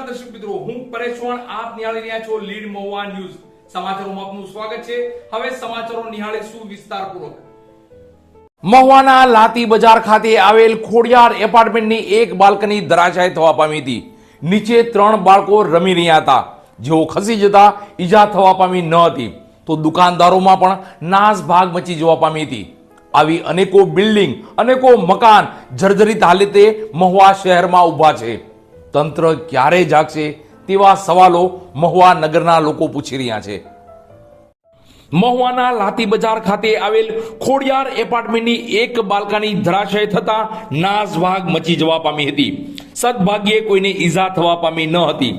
દર્શક મિત્રો, હું પરેશ ચૌહાણ, આપ નિહાળી રહ્યા છો લીડ મહુવા ન્યૂઝ. સમાચારોમાં આપનું સ્વાગત છે. હવે સમાચારો નિહાળીશું વિસ્તારપૂર્વક. મહુવાના લાતી બજાર ખાતે આવેલ ખોડિયાર એપાર્ટમેન્ટની એક બાલ્કની ધરાશાયી થવા પામી હતી. નીચે 3 બાળકો રમી રહ્યા હતા, જેઓ ખસી જતા ઈજા થવા પામી ન હતી, તો દુકાનદારોમાં પણ નાસભાગ મચી જવા પામી હતી. આવી અનેકો બિલ્ડિંગ, અનેકો મકાન જર્જરિત હાલતે મહુવા શહેરમાં ઊભા છે. તંત્ર ક્યારે જાગશે તેવા સવાલો મહુવા નગરના લોકો પૂછી રહ્યા છે. મહુવાના લાતી બજાર ખાતે આવેલ ખોડિયાર એપાર્ટમેન્ટની એક બાલ્કની ધરાશાયી થતા નાસભાગ મચી જવા પામી હતી. સદભાગ્યે કોઈને ઈજા થવા પામી ન હતી.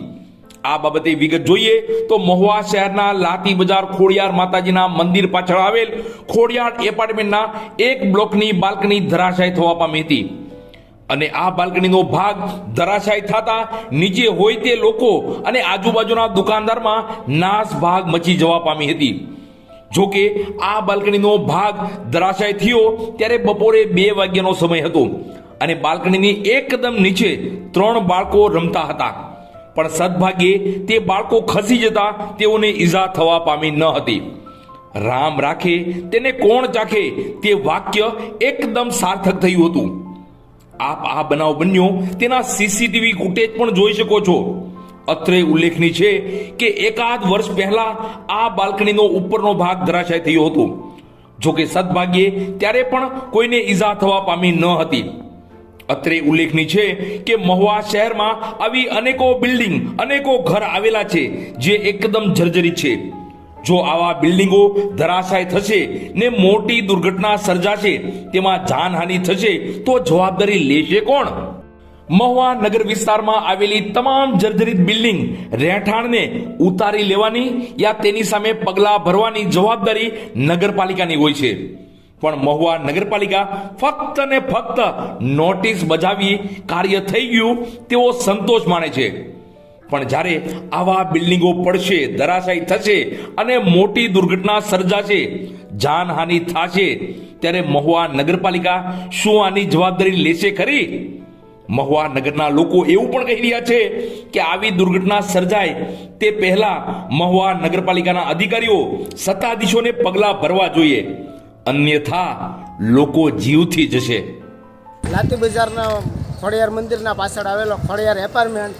આ બાબતે વિગત જોઈએ તો મહુવા શહેરના લાતી બજાર ખોડિયાર માતાજીના મંદિર પાછળ આવેલ ખોડિયાર એપાર્ટમેન્ટના એક બ્લોકની બાલ્કની ધરાશાયી થવા પામી હતી અને આ બાલ્કનીનો ભાગ ધરાશાયી થતા નીચે હોય તે લોકો અને આજુબાજુના દુકાનદારમાં નાસભાગ મચી જવા પામી હતી. જોકે આ બાલ્કનીનો ભાગ ધરાશાયી થયો ત્યારે બપોરે 2 વાગ્યાનો સમય હતો અને બાલ્કનીની એકદમ નીચે 3 બાળકો રમતા હતા, પણ સદભાગ્યે તે બાળકો ખસી જતા તેઓને ઈજા થવા પામી ન હતી. રામ રાખે તેને કોણ ચાખે તે વાક્ય એકદમ સાર્થક થયું હતું. આપ આ બનાવ બન્યો તેના સીસીટીવી ફૂટેજ પણ જોઈ શકો છો. અત્રે ઉલ્લેખનીય છે કે એકાદ વર્ષ પહેલા આ બાલ્કનીનો ઉપરનો ભાગ ધરાશાયી થયો હતો. જોકે સદભાગ્યે ત્યારે પણ કોઈને ઈજા થવા પામી ન હતી. અત્રે ઉલ્લેખનીય છે કે મહુવા શહેરમાં આવી અનેકો બિલ્ડિંગ, અનેકો ઘર આવેલા છે જે એકદમ જર્જરિત છે. જો આવા બિલ્ડિંગો ધરાશાયી થશે ને મોટી દુર્ઘટના સર્જાશે, તેમાં જાનહાનિ થશે, તો જવાબદારી લેશે કોણ? મહુવા નગર વિસ્તારમાં આવેલી તમામ જર્જરિત બિલ્ડિંગ રહેઠાણને ઉતારી લેવાની યા તેની સામે પગલાં ભરવાની જવાબદારી નગરપાલિકાની હોય છે. પણ મહુવા નગરપાલિકા ફક્ત ને ફક્ત નોટિસ બજાવી કાર્ય થઈ ગયું તેવો સંતોષ માને છે. પણ જ્યારે આવા બિલ્ડિંગો પડશે, ધરાશાયી થશે અને મોટી દુર્ઘટના સર્જાશે, જાનહાનિ થશે, ત્યારે મહુવા નગરપાલિકા શું આની જવાબદારી લેશે ખરી? મહુવા નગરના લોકો એવું પણ કહી રહ્યા છે કે આવી દુર્ઘટના સર્જાય તે પહેલા મહુવા નગરપાલિકાના અધિકારીઓ, સત્તાધીશોને પગલાં ભરવા જોઈએ, અન્યથા લોકો જીવથી જશે. લાતી બજારના ખોડિયાર મંદિરના પાછળ આવેલો ખોડિયાર એપાર્ટમેન્ટ,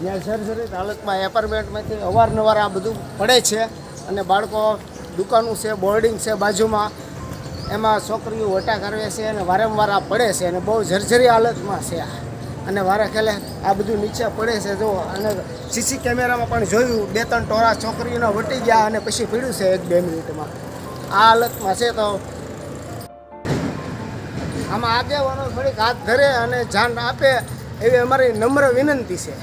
ત્યાં જર્જરિત હાલતમાં એપાર્ટમેન્ટમાંથી અવારનવાર આ બધું પડે છે અને બાળકો, દુકાનો છે, બોર્ડિંગ છે બાજુમાં, એમાં છોકરીઓ વટા કરવે છે અને વારંવાર આ પડે છે અને બહુ જર્જરી હાલતમાં છે અને વારે ખેલે આ બધું નીચે પડે છે. જો અને સીસી કેમેરામાં પણ જોયું 2-3 ટોળા છોકરીઓને વટી ગયા અને પછી પીડ્યું છે 1-2 મિનિટમાં. આ હાલતમાં છે તો આમાં આગેવાનો થોડીક હાથ ધરે અને જાણ આપે એવી અમારી નમ્ર વિનંતી છે.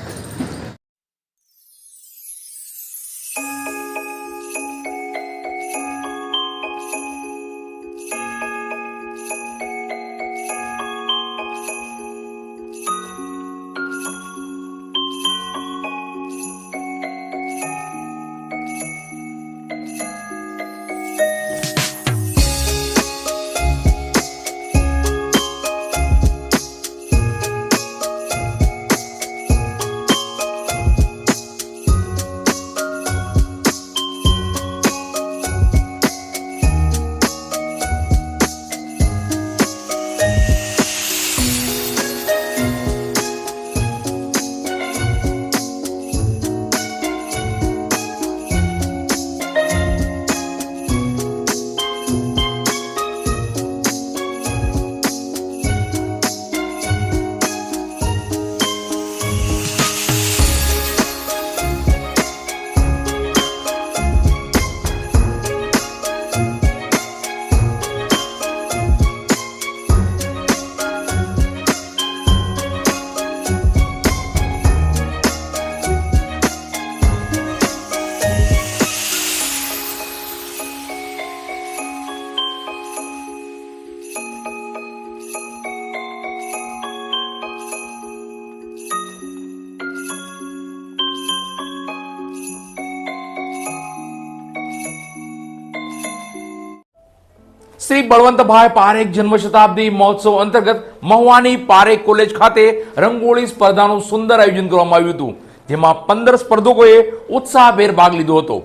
શ્રી બળવંતભાઈ પારેખ જન્મ શતાબ્દી મહોત્સવ અંતર્ગત મહુવાની પારેખ કોલેજ ખાતે રંગોળી સ્પર્ધાનું સુંદર આયોજન કરવામાં આવ્યું હતું. જેમાં 15 સ્પર્ધકોએ ઉત્સાહભેર ભાગ લીધો હતો.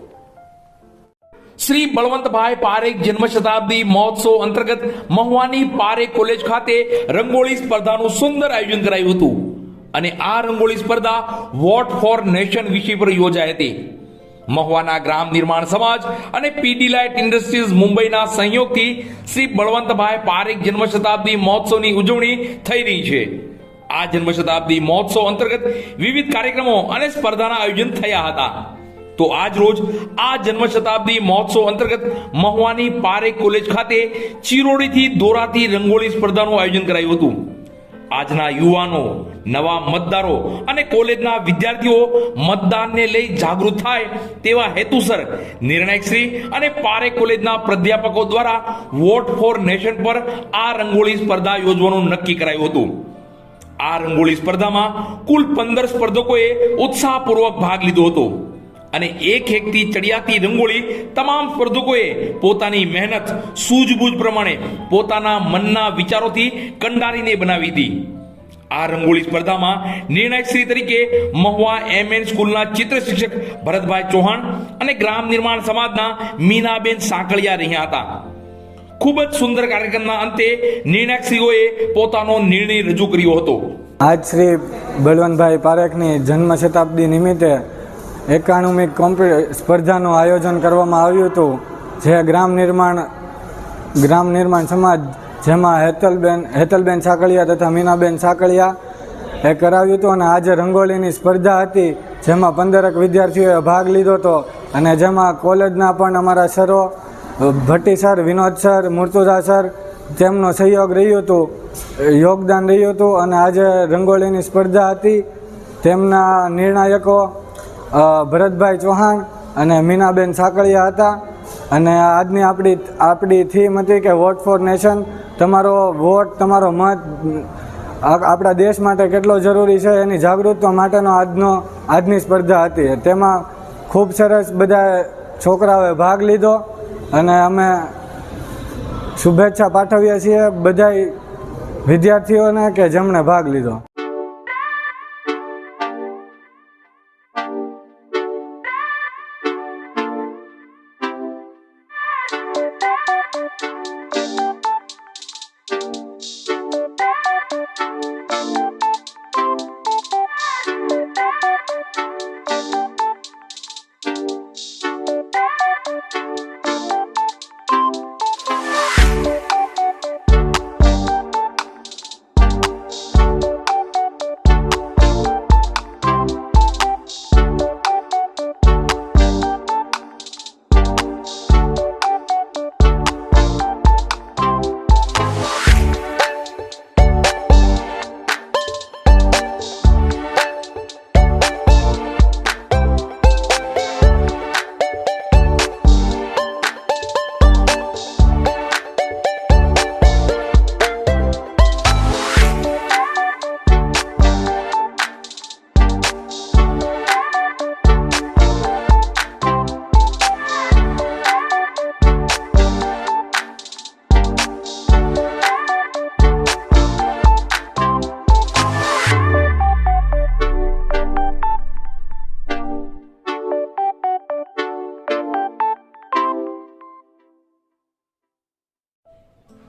શ્રી બળવંતભાઈ પારેખ જન્મ શતાબ્દી મહોત્સવ અંતર્ગત મહુવાની પારેખ કોલેજ ખાતે રંગોળી સ્પર્ધાનું સુંદર આયોજન કરાયું હતું અને આ રંગોળી સ્પર્ધા વોટ ફોર નેશન વિષય પર યોજાઈ હતી. મહુવાના ગ્રામ નિર્માણ સમાજ અને પીડીલાઇટ ઇન્ડસ્ટ્રીઝ મુંબઈના સહયોગથી શ્રી બળવંતભાઈ પારેખ જન્મ શતાબ્દી મહોત્સવની ઉજવણી થઈ રહી છે. આ જન્મ શતાબ્દી મહોત્સવ અંતર્ગત વિવિધ કાર્યક્રમો અને સ્પર્ધાના આયોજન થયા હતા. તો આજ રોજ આ જન્મ શતાબ્દી મહોત્સવ અંતર્ગત મહુવાની પારેખ કોલેજ ખાતે ચિરોડીથી દોરાથી રંગોળી સ્પર્ધાનું આયોજન કરાયું હતું. આજના યુવાનો, નવા મતદારો અને કોલેજના વિદ્યાર્થીઓ મતદાનને લઈ જાગૃત થાય તેવા હેતુસર નિર્ણાયકશ્રી અને પારેખ કોલેજના પ્રાધ્યાપકો દ્વારા વોટ ફોર નેશન પર આ રંગોળી સ્પર્ધા યોજવાનું નક્કી કરાયું હતું. આ રંગોળી સ્પર્ધામાં કુલ 15 સ્પર્ધકોએ ઉત્સાહપૂર્વક ભાગ લીધો હતો અને એક એકથી ચડિયાતી રંગોળી તમામ સ્પર્ધકોએ પોતાની મહેનત, સૂઝબૂઝ પ્રમાણે પોતાના મનના વિચારોથી કંડારીને બનાવી હતી. આ રંગોળી સ્પર્ધામાં નિર્ણાયકશ્રી તરીકે મહુવા MN સ્કૂલના ચિત્ર શિક્ષક ભરતભાઈ ચૌહાણ અને ગ્રામ નિર્માણ સમાજના મીનાબેન સાંકળિયા રહ્યા હતા. ખૂબ જ સુંદર કાર્યક્રમના અંતે નિર્ણાયકશ્રીઓએ પોતાનો નિર્ણય રજૂ કર્યો હતો. આજ શ્રી બળવંતભાઈ પારેખની જન્મ શતાબ્દી નિમિત્તે 91મી સ્પર્ધાનું આયોજન કરવામાં આવ્યું હતું, જે ગ્રામ નિર્માણ સમાજ, જેમાં હેતલબેન સાંકળિયા તથા મીનાબેન સાંકળિયા એ કરાવ્યું હતું. અને આજે રંગોળીની સ્પર્ધા હતી, જેમાં 15 વિદ્યાર્થીઓએ ભાગ લીધો હતો અને જેમાં કોલેજના પણ અમારા સરો Bhatti sir, Vinod sir, Murtuza sir, તેમનો સહયોગ રહ્યું હતું, યોગદાન રહ્યું હતું. અને આજે રંગોળીની સ્પર્ધા હતી, તેમના નિર્ણાયકો ભરતભાઈ ચૌહાણ અને મીનાબેન સાંકળિયા હતા. અને આજની આપણી થીમ હતી કે વોટ ફોર નેશન, તમારો વોટ, તમારો મત આપણા દેશ માટે કેટલો જરૂરી છે એની જાગૃતતા માટેનો આજની સ્પર્ધા હતી. તેમાં ખૂબ સરસ બધા છોકરાઓએ ભાગ લીધો અને અમે શુભેચ્છા પાઠવીએ છીએ બધા વિદ્યાર્થીઓને કે જેમણે ભાગ લીધો.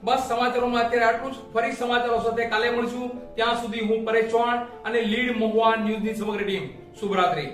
બસ સમાચારોમાં અત્યારે આટલું જ. ફરી સમાચારો સાથે કાલે મળશું. ત્યાં સુધી હું પરેશ ચૌહાણ અને લીડ મહુવા ન્યૂઝની સમગ્ર ટીમ શુભરાત્રી.